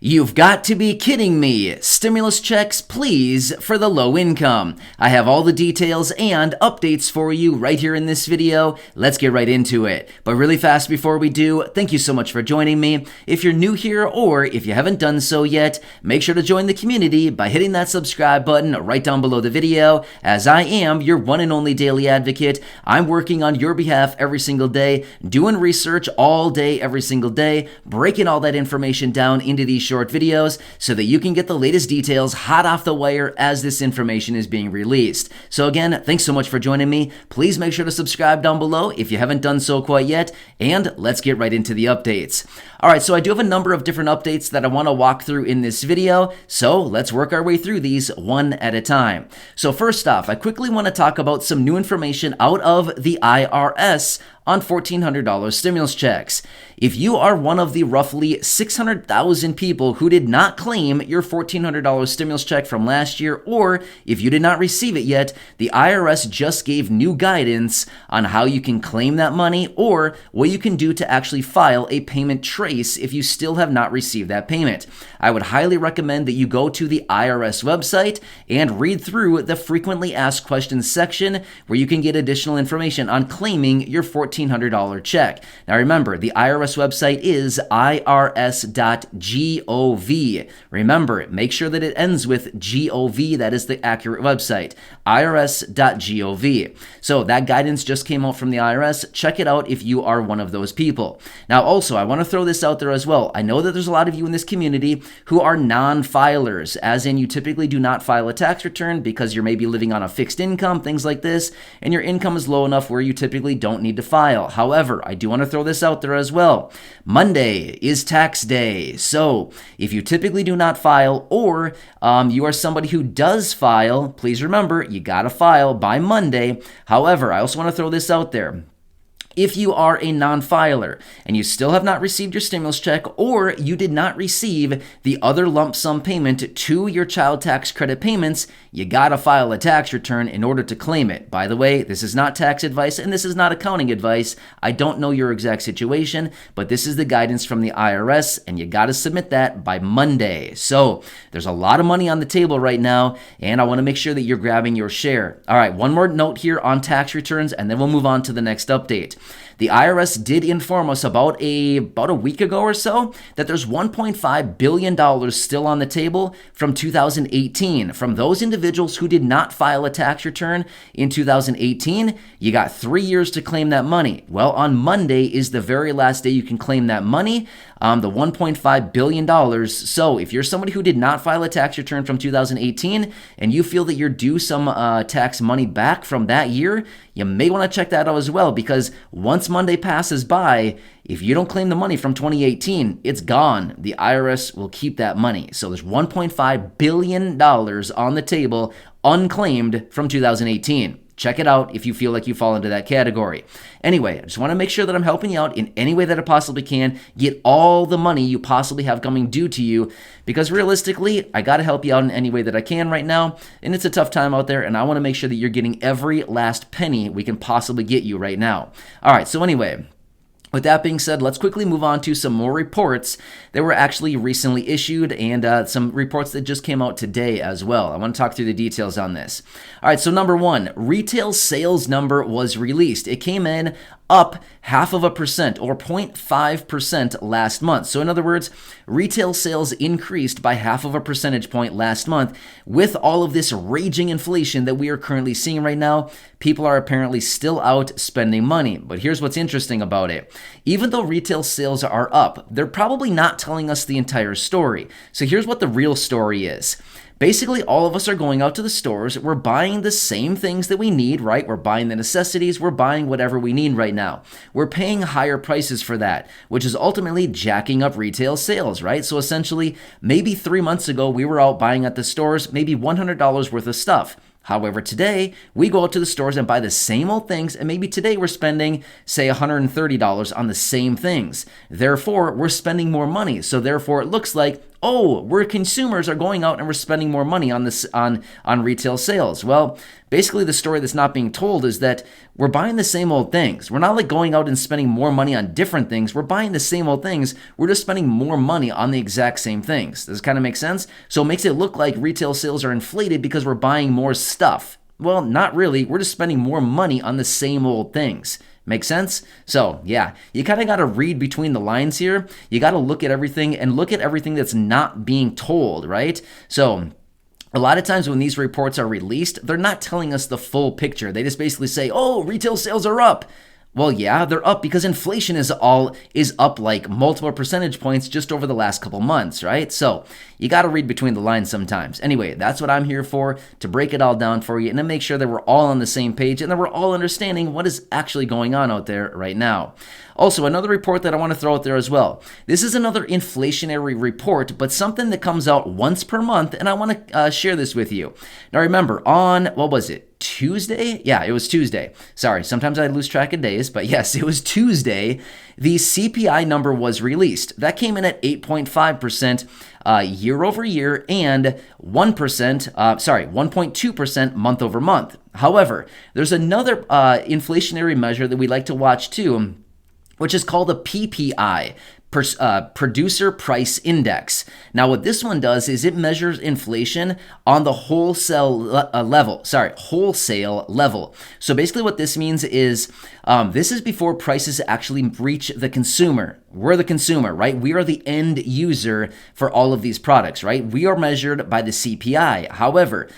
You've got to be kidding me. Stimulus checks, please, for the low income. I have all the details and updates for you right here in this video. Let's get right into it. But really fast before we do, thank you so much for joining me. If you're new here or if you haven't done so yet, make sure to join the community by hitting that subscribe button right down below the video, as I am your one and only daily advocate. I'm working on your behalf every single day, doing research all day, every single day, breaking all that information down into these short videos so that you can get the latest details hot off the wire as this information is being released. So again, thanks so much for joining me. Please make sure to subscribe down below if you haven't done so quite yet, and let's get right into the updates. Alright, so I do have a number of different updates that I want to walk through in this video, so let's work our way through these one at a time. So first off, I quickly want to talk about some new information out of the IRS on $1,400 stimulus checks. If you are one of the roughly 600,000 people who did not claim your $1,400 stimulus check from last year, or if you did not receive it yet, the IRS just gave new guidance on how you can claim that money or what you can do to actually file a payment trace if you still have not received that payment. I would highly recommend that you go to the IRS website and read through the frequently asked questions section where you can get additional information on claiming your $1,400 check. Now remember, the IRS website is irs.gov. Remember, make sure that it ends with gov. That is the accurate website, irs.gov. So that guidance just came out from the IRS. Check it out if you are one of those people. Now also, I want to throw this out there as well. I know that there's a lot of you in this community who are non-filers, as in you typically do not file a tax return because you're maybe living on a fixed income, things like this, and your income is low enough where you typically don't need to file. However, I do want to throw this out there as well. Monday is tax day, so if you typically do not file, or you are somebody who does file, please remember, you gotta file by Monday. However, I also want to throw this out there. If you are a non-filer and you still have not received your stimulus check, or you did not receive the other lump sum payment to your child tax credit payments, you gotta file a tax return in order to claim it. By the way, this is not tax advice and this is not accounting advice. I don't know your exact situation, but this is the guidance from the IRS, and you gotta submit that by Monday. So there's a lot of money on the table right now, and I wanna make sure that you're grabbing your share. All right, one more note here on tax returns, and then we'll move on to the next update. The IRS did inform us about a week ago or so that there's $1.5 billion still on the table from 2018. From those individuals who did not file a tax return in 2018, you got 3 years to claim that money. Well, on Monday is the very last day you can claim that money, the $1.5 billion. So if you're somebody who did not file a tax return from 2018 and you feel that you're due some tax money back from that year, you may want to check that out as well, because once Monday passes by, if you don't claim the money from 2018, it's gone. The IRS will keep that money. So there's $1.5 billion on the table unclaimed from 2018. Check it out if you feel like you fall into that category. Anyway, I just want to make sure that I'm helping you out in any way that I possibly can. Get all the money you possibly have coming due to you, because realistically, I got to help you out in any way that I can right now, and it's a tough time out there, and I want to make sure that you're getting every last penny we can possibly get you right now. All right, so anyway, with that being said, let's quickly move on to some more reports that were actually recently issued, and some reports that just came out today as well. I want to talk through the details on this. All right, so number one, retail sales number was released. It came in up 0.5% or 0.5% last month. So in other words, retail sales increased by 0.5 percentage point last month. With all of this raging inflation that we are currently seeing right now, people are apparently still out spending money. But here's what's interesting about it. Even though retail sales are up, they're probably not telling us the entire story. So here's what the real story is. Basically, all of us are going out to the stores. We're buying the same things that we need, right? We're buying the necessities. We're buying whatever we need right now. We're paying higher prices for that, which is ultimately jacking up retail sales, right? So essentially, maybe 3 months ago, we were out buying at the stores maybe $100 worth of stuff. However, today, we go out to the stores and buy the same old things, and maybe today we're spending, say, $130 on the same things. Therefore, we're spending more money. So therefore, it looks like, oh, we're consumers are going out and we're spending more money on this on retail sales. Well, basically the story that's not being told is that we're buying the same old things. We're not like going out and spending more money on different things. We're buying the same old things. We're just spending more money on the exact same things. Does this kind of make sense? So it makes it look like retail sales are inflated because we're buying more stuff. Well, not really. We're just spending more money on the same old things. Make sense? So, yeah, you kind of got to read between the lines here. You got to look at everything and look at everything that's not being told, right? So, a lot of times when these reports are released, they're not telling us the full picture. They just basically say, oh, retail sales are up. Well, yeah, they're up because inflation is up like multiple percentage points just over the last couple months, right? So you got to read between the lines sometimes. Anyway, that's what I'm here for, to break it all down for you and to make sure that we're all on the same page and that we're all understanding what is actually going on out there right now. Also, another report that I want to throw out there as well. This is another inflationary report, but something that comes out once per month, and I want to share this with you. Now, remember, on, what was it? Tuesday? Yeah, it was Tuesday. Sorry, sometimes I lose track of days, but yes, it was Tuesday. The CPI number was released. That came in at 8.5% year over year and 1.2% month over month. However, there's another inflationary measure that we like to watch too, which is called a PPI, Producer Price Index. Now, what this one does is it measures inflation on the wholesale level. So basically what this means is this is before prices actually reach the consumer. We're the consumer, right? We are the end user for all of these products, right? We are measured by the CPI. However,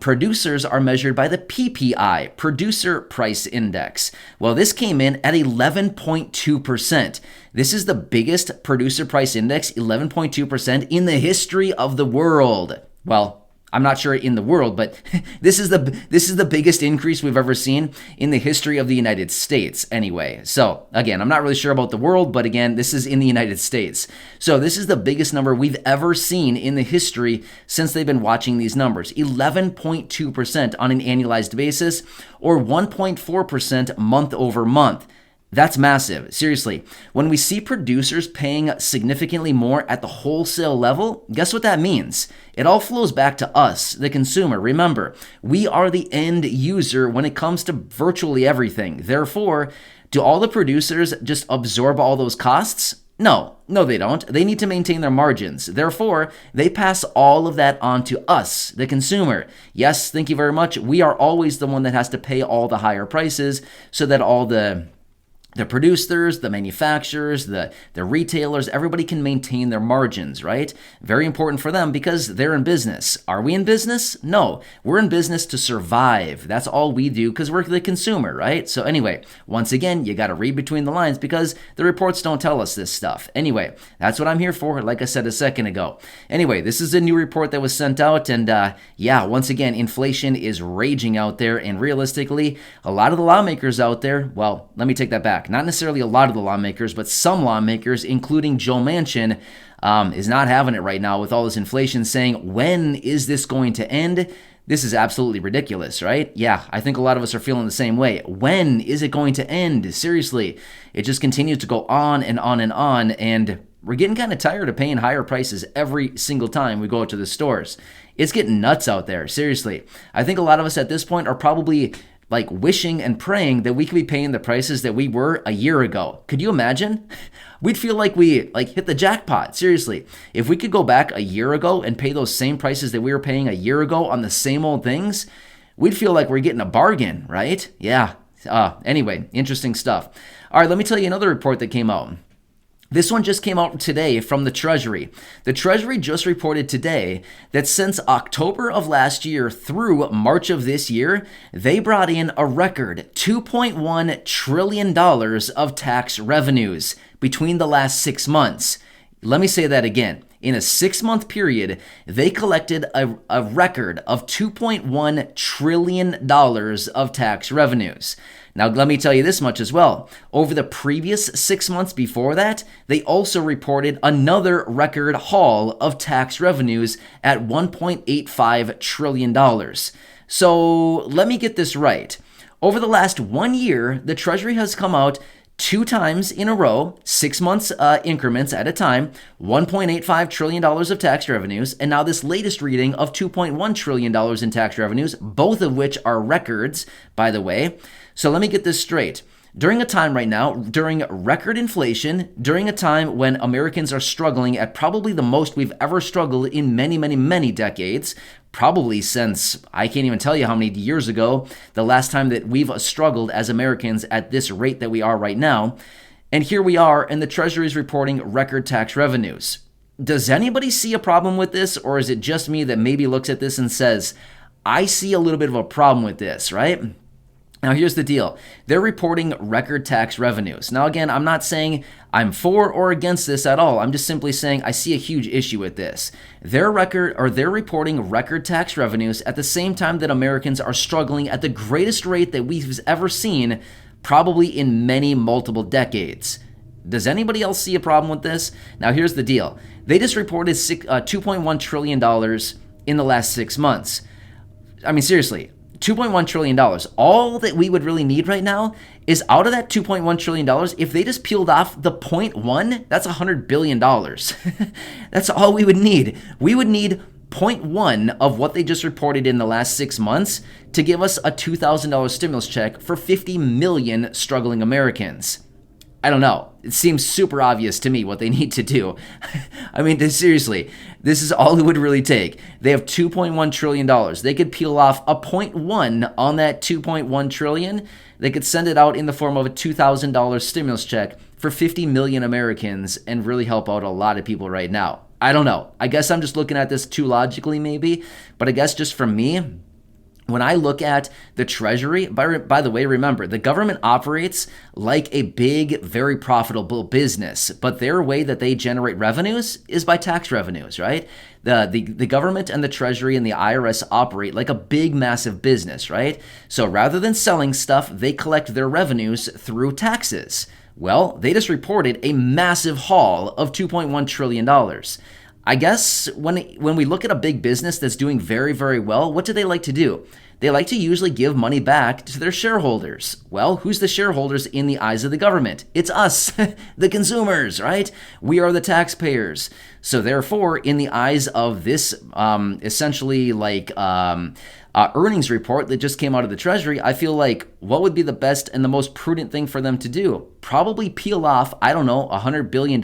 producers are measured by the PPI, Producer Price Index. Well, this came in at 11.2%. This is the biggest producer price index, 11.2% in the history of the world. Well, I'm not sure in the world, but this is the biggest increase we've ever seen in the history of the United States anyway. So again, I'm not really sure about the world, but again, this is in the United States. So this is the biggest number we've ever seen in the history since they've been watching these numbers. 11.2% on an annualized basis, or 1.4% month over month. That's massive. Seriously, when we see producers paying significantly more at the wholesale level, guess what that means? It all flows back to us, the consumer. Remember, we are the end user when it comes to virtually everything. Therefore, do all the producers just absorb all those costs? No, they don't. They need to maintain their margins. Therefore, they pass all of that on to us, the consumer. Yes, thank you very much. We are always the one that has to pay all the higher prices so that all the producers, the manufacturers, the retailers, everybody can maintain their margins, right? Very important for them because they're in business. Are we in business? No, we're in business to survive. That's all we do because we're the consumer, right? So anyway, once again, you got to read between the lines because the reports don't tell us this stuff. Anyway, that's what I'm here for, like I said a second ago. Anyway, this is a new report that was sent out, and yeah, once again, inflation is raging out there, and realistically, a lot of the lawmakers out there, well, let me take that back. Not necessarily a lot of the lawmakers, but some lawmakers, including Joe Manchin, is not having it right now with all this inflation, saying, when is this going to end? This is absolutely ridiculous, right? Yeah, I think a lot of us are feeling the same way. When is it going to end? Seriously, it just continues to go on and on and on, and we're getting kind of tired of paying higher prices every single time we go out to the stores. It's getting nuts out there, seriously. I think a lot of us at this point are probably like wishing and praying that we could be paying the prices that we were a year ago. Could you imagine? We'd feel like we hit the jackpot. Seriously, if we could go back a year ago and pay those same prices that we were paying a year ago on the same old things, we'd feel like we're getting a bargain, right? Yeah. Anyway, interesting stuff. All right, let me tell you another report that came out. This one just came out today from the Treasury. The Treasury just reported today that since October of last year through March of this year, they brought in a record $2.1 trillion of tax revenues between the last 6 months. Let me say that again. In a 6-month period, they collected a record of $2.1 trillion of tax revenues. Now, let me tell you this much as well. Over the previous 6 months before that, they also reported another record haul of tax revenues at $1.85 trillion. So let me get this right. Over the last 1 year, the Treasury has come out 2 times in a row, 6 months increments at a time, $1.85 trillion of tax revenues, and now this latest reading of $2.1 trillion in tax revenues, both of which are records, by the way. So let me get this straight. During a time right now, during record inflation, during a time when Americans are struggling at probably the most we've ever struggled in many, many, many decades, probably since I can't even tell you how many years ago, the last time that we've struggled as Americans at this rate that we are right now. And here we are, and the Treasury is reporting record tax revenues. Does anybody see a problem with this, or is it just me that maybe looks at this and says, I see a little bit of a problem with this, right? Now, here's the deal. They're reporting record tax revenues. Now, again, I'm not saying I'm for or against this at all. I'm just simply saying I see a huge issue with this. They're reporting record tax revenues at the same time that Americans are struggling at the greatest rate that we've ever seen, probably in many multiple decades. Does anybody else see a problem with this? Now, here's the deal. They just reported $2.1 trillion in the last 6 months. I mean, seriously. $2.1 trillion. All that we would really need right now is out of that $2.1 trillion, if they just peeled off the 0.1, that's $100 billion. That's all we would need. We would need 0.1 of what they just reported in the last 6 months to give us a $2,000 stimulus check for 50 million struggling Americans. I don't know. It seems super obvious to me what they need to do. I mean, seriously, this is all it would really take. They have $2.1 trillion. They could peel off a 0.1 on that $2.1 trillion. They could send it out in the form of a $2,000 stimulus check for 50 million Americans and really help out a lot of people right now. I don't know. I guess I'm just looking at this too logically maybe, but I guess just for me, when I look at the Treasury, by the way, remember, the government operates like a big, very profitable business, but their way that they generate revenues is by tax revenues, right? The government and the Treasury and the IRS operate like a big, massive business, right? So rather than selling stuff, they collect their revenues through taxes. Well, they just reported a massive haul of $2.1 trillion. I guess when we look at a big business that's doing very, very well, what do they like to do? They like to usually give money back to their shareholders. Well, who's the shareholders in the eyes of the government? It's us, the consumers, right? We are the taxpayers. So therefore, in the eyes of this essentially earnings report that just came out of the Treasury, I feel like what would be the best and the most prudent thing for them to do? Probably peel off, I don't know, $100 billion,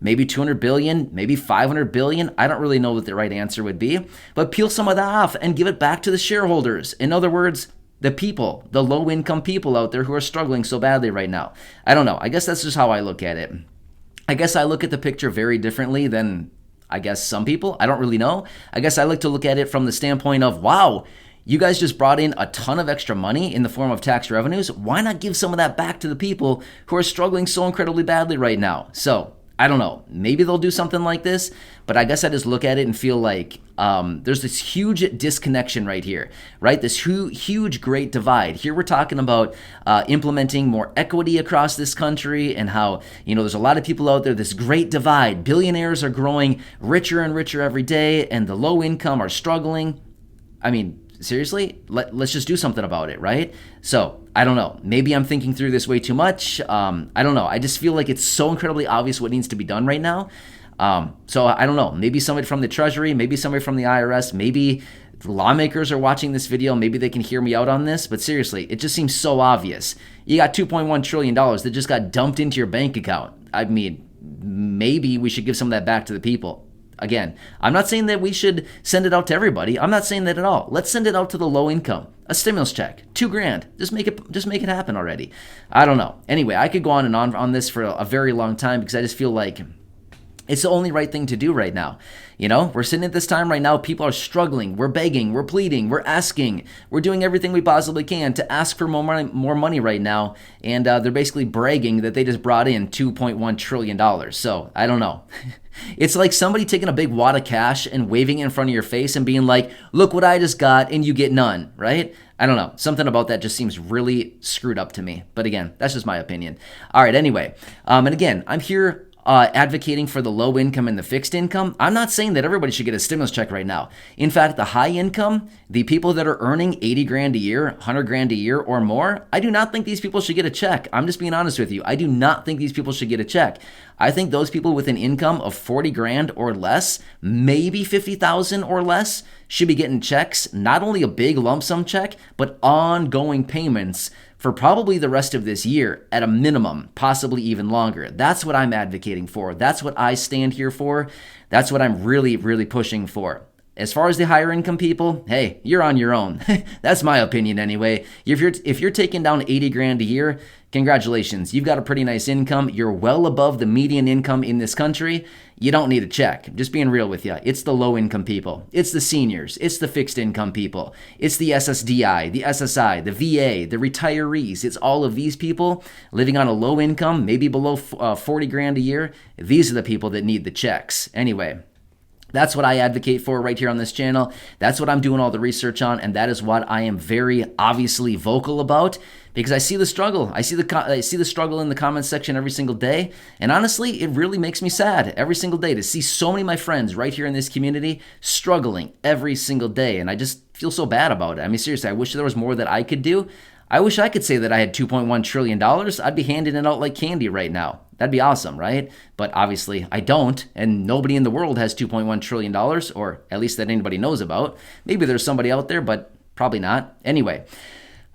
maybe $200 billion, maybe $500 billion. I don't really know what the right answer would be, but peel some of that off and give it back to the shareholders. In other words, the people, the low-income people out there who are struggling so badly right now. I don't know. I guess that's just how I look at it. I guess I look at the picture very differently than I guess some people. I don't really know. I guess I like to look at it from the standpoint of, wow, you guys just brought in a ton of extra money in the form of tax revenues. Why not give some of that back to the people who are struggling so incredibly badly right now? So I don't know. Maybe they'll do something like this, but I guess I just look at it and feel like there's this huge disconnection right here, right? This huge great divide. Here we're talking about implementing more equity across this country and how, there's a lot of people out there, this great divide. Billionaires are growing richer and richer every day, and the low income are struggling. I mean, seriously, let's just do something about it, right? So I don't know. Maybe I'm thinking through this way too much. I don't know. I just feel like it's so incredibly obvious what needs to be done right now. So I don't know. Maybe somebody from the Treasury, maybe somebody from the IRS, maybe lawmakers are watching this video. Maybe they can hear me out on this. But seriously, it just seems so obvious. You got $2.1 trillion that just got dumped into your bank account. I mean, maybe we should give some of that back to the people. Again, I'm not saying that we should send it out to everybody. I'm not saying that at all. Let's send it out to the low income. A stimulus check, $2,000. Just make it happen already. I don't know. Anyway, I could go on and on this for a very long time because I just feel like it's the only right thing to do right now. We're sitting at this time right now. People are struggling. We're begging. We're pleading. We're asking. We're doing everything we possibly can to ask for more money right now. And they're basically bragging that they just brought in $2.1 trillion. So I don't know. It's like somebody taking a big wad of cash and waving it in front of your face and being like, look what I just got, and you get none, right? I don't know. Something about that just seems really screwed up to me. But again, that's just my opinion. All right, anyway. And again, I'm here advocating for the low income and the fixed income. I'm not saying that everybody should get a stimulus check right now. In fact, the high income, the people that are earning 80 grand a year, 100 grand a year or more, I do not think these people should get a check. I'm just being honest with you. I do not think these people should get a check. I think those people with an income of 40 grand or less, maybe 50,000 or less, should be getting checks, not only a big lump sum check, but ongoing payments for probably the rest of this year at a minimum, possibly even longer. That's what I'm advocating for. That's what I stand here for. That's what I'm really, really pushing for. As far as the higher income people, hey, you're on your own. That's my opinion anyway. If you're taking down 80 grand a year, congratulations. You've got a pretty nice income. You're well above the median income in this country. You don't need a check. Just being real with you. It's the low income people. It's the seniors. It's the fixed income people. It's the SSDI, the SSI, the VA, the retirees. It's all of these people living on a low income, maybe below 40 grand a year. These are the people that need the checks. Anyway, that's what I advocate for right here on this channel. That's what I'm doing all the research on, and that is what I am very obviously vocal about, because I see the struggle. I see the struggle in the comments section every single day, and honestly, it really makes me sad every single day to see so many of my friends right here in this community struggling every single day, and I just feel so bad about it. I mean, seriously, I wish there was more that I could do. I wish I could say that I had $2.1 trillion. I'd be handing it out like candy right now. That'd be awesome, right? But obviously I don't, and nobody in the world has $2.1 trillion, or at least that anybody knows about. Maybe there's somebody out there, but probably not. Anyway,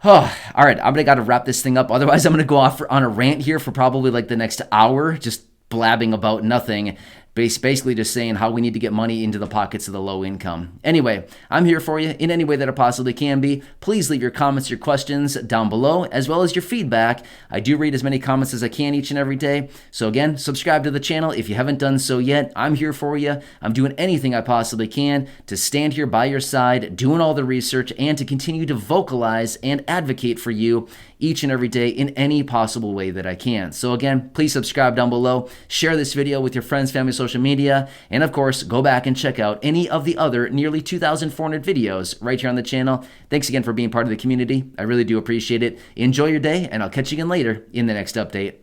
all right, I'm going to got to wrap this thing up. Otherwise, I'm going to go off on a rant here for probably like the next hour, just blabbing about nothing. Basically just saying how we need to get money into the pockets of the low income. Anyway, I'm here for you in any way that I possibly can be. Please leave your comments, your questions down below, as well as your feedback. I do read as many comments as I can each and every day. So again, subscribe to the channel if you haven't done so yet. I'm here for you. I'm doing anything I possibly can to stand here by your side, doing all the research, and to continue to vocalize and advocate for you each and every day in any possible way that I can. So again, please subscribe down below, share this video with your friends, family, social media, and of course, go back and check out any of the other nearly 2,400 videos right here on the channel. Thanks again for being part of the community. I really do appreciate it. Enjoy your day, and I'll catch you again later in the next update.